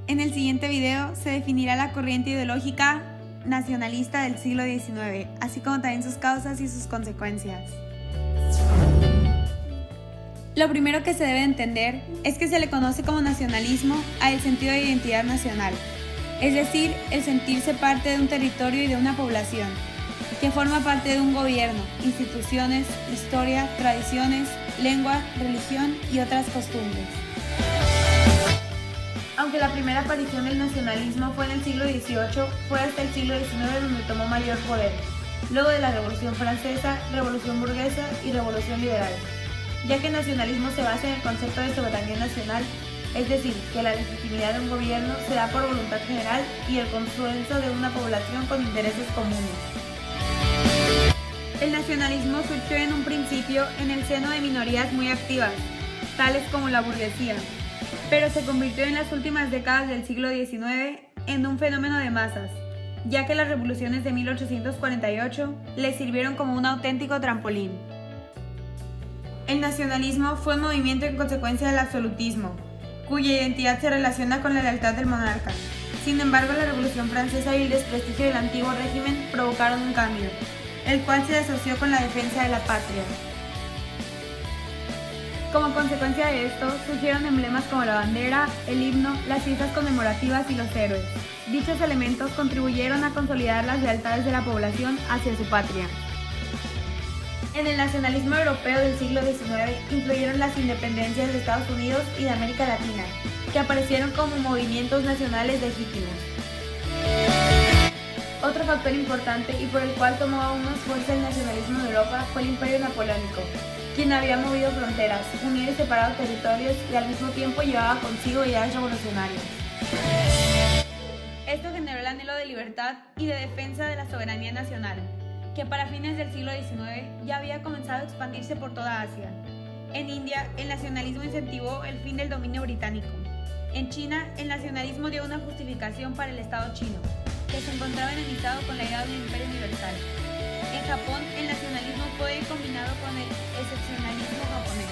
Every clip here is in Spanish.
En el siguiente video se definirá la corriente ideológica nacionalista del siglo XIX, así como también sus causas y sus consecuencias. Lo primero que se debe entender es que se le conoce como nacionalismo al sentido de identidad nacional, es decir, el sentirse parte de un territorio y de una población, que forma parte de un gobierno, instituciones, historia, tradiciones, lengua, religión y otras costumbres. Aunque la primera aparición del nacionalismo fue en el siglo XVIII, fue hasta el siglo XIX donde tomó mayor poder, luego de la Revolución Francesa, Revolución Burguesa y Revolución Liberal, ya que el nacionalismo se basa en el concepto de soberanía nacional, es decir, que la legitimidad de un gobierno se da por voluntad general y el consenso de una población con intereses comunes. El nacionalismo surgió en un principio en el seno de minorías muy activas, tales como la burguesía, pero se convirtió en las últimas décadas del siglo XIX en un fenómeno de masas, ya que las revoluciones de 1848 le sirvieron como un auténtico trampolín. El nacionalismo fue un movimiento en consecuencia del absolutismo, cuya identidad se relaciona con la lealtad del monarca. Sin embargo, la Revolución Francesa y el desprestigio del antiguo régimen provocaron un cambio, el cual se asoció con la defensa de la patria. Como consecuencia de esto, surgieron emblemas como la bandera, el himno, las fiestas conmemorativas y los héroes. Dichos elementos contribuyeron a consolidar las lealtades de la población hacia su patria. En el nacionalismo europeo del siglo XIX influyeron las independencias de Estados Unidos y de América Latina, que aparecieron como movimientos nacionales legítimos. Otro factor importante y por el cual tomó aún más fuerza el nacionalismo en Europa fue el Imperio Napoleónico, quien había movido fronteras, unido y separado territorios y al mismo tiempo llevaba consigo ideas revolucionarias. Esto generó el anhelo de libertad y de defensa de la soberanía nacional, que para fines del siglo XIX ya había comenzado a expandirse por toda Asia. En India, el nacionalismo incentivó el fin del dominio británico. En China, el nacionalismo dio una justificación para el Estado chino, que se encontraba enemistado con la idea de un imperio universal. En Japón, el nacionalismo fue combinado con el excepcionalismo japonés.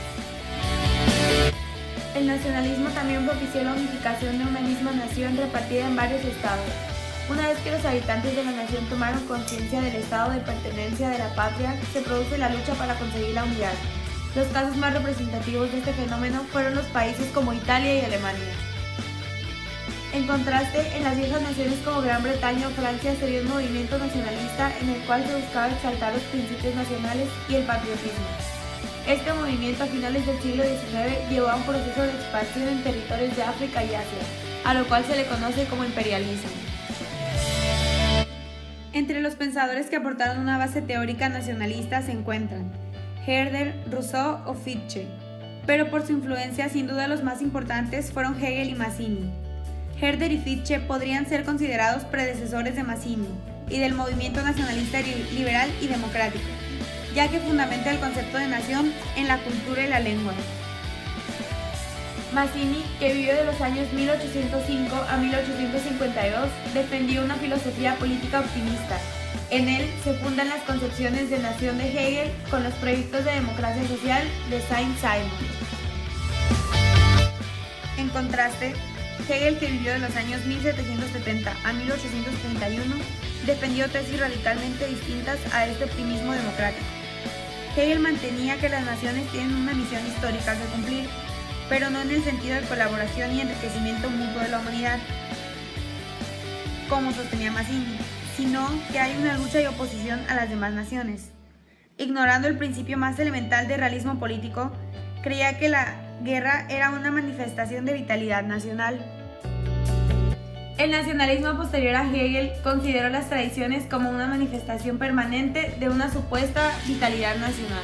El nacionalismo también propició la unificación de una misma nación repartida en varios estados. Una vez que los habitantes de la nación tomaron conciencia del estado de pertenencia de la patria, se produce la lucha para conseguir la unidad. Los casos más representativos de este fenómeno fueron los países como Italia y Alemania. En contraste, en las viejas naciones como Gran Bretaña o Francia se dio un movimiento nacionalista en el cual se buscaba exaltar los principios nacionales y el patriotismo. Este movimiento a finales del siglo XIX llevó a un proceso de expansión en territorios de África y Asia, a lo cual se le conoce como imperialismo. Entre los pensadores que aportaron una base teórica nacionalista se encuentran Herder, Rousseau o Fichte, pero por su influencia sin duda los más importantes fueron Hegel y Mazzini. Herder y Fichte podrían ser considerados predecesores de Mazzini y del movimiento nacionalista liberal y democrático, ya que fundamenta el concepto de nación en la cultura y la lengua. Mazzini, que vivió de los años 1805 a 1852, defendió una filosofía política optimista. En él se fundan las concepciones de nación de Hegel con los proyectos de democracia social de Saint-Simon. En contraste, Hegel, que vivió de los años 1770 a 1831, defendió tesis radicalmente distintas a este optimismo democrático. Hegel mantenía que las naciones tienen una misión histórica que cumplir, pero no en el sentido de colaboración y enriquecimiento mutuo de la humanidad, como sostenía Mazzini, sino que hay una lucha y oposición a las demás naciones. Ignorando el principio más elemental del realismo político, creía que la guerra era una manifestación de vitalidad nacional. El nacionalismo posterior a Hegel consideró las tradiciones como una manifestación permanente de una supuesta vitalidad nacional.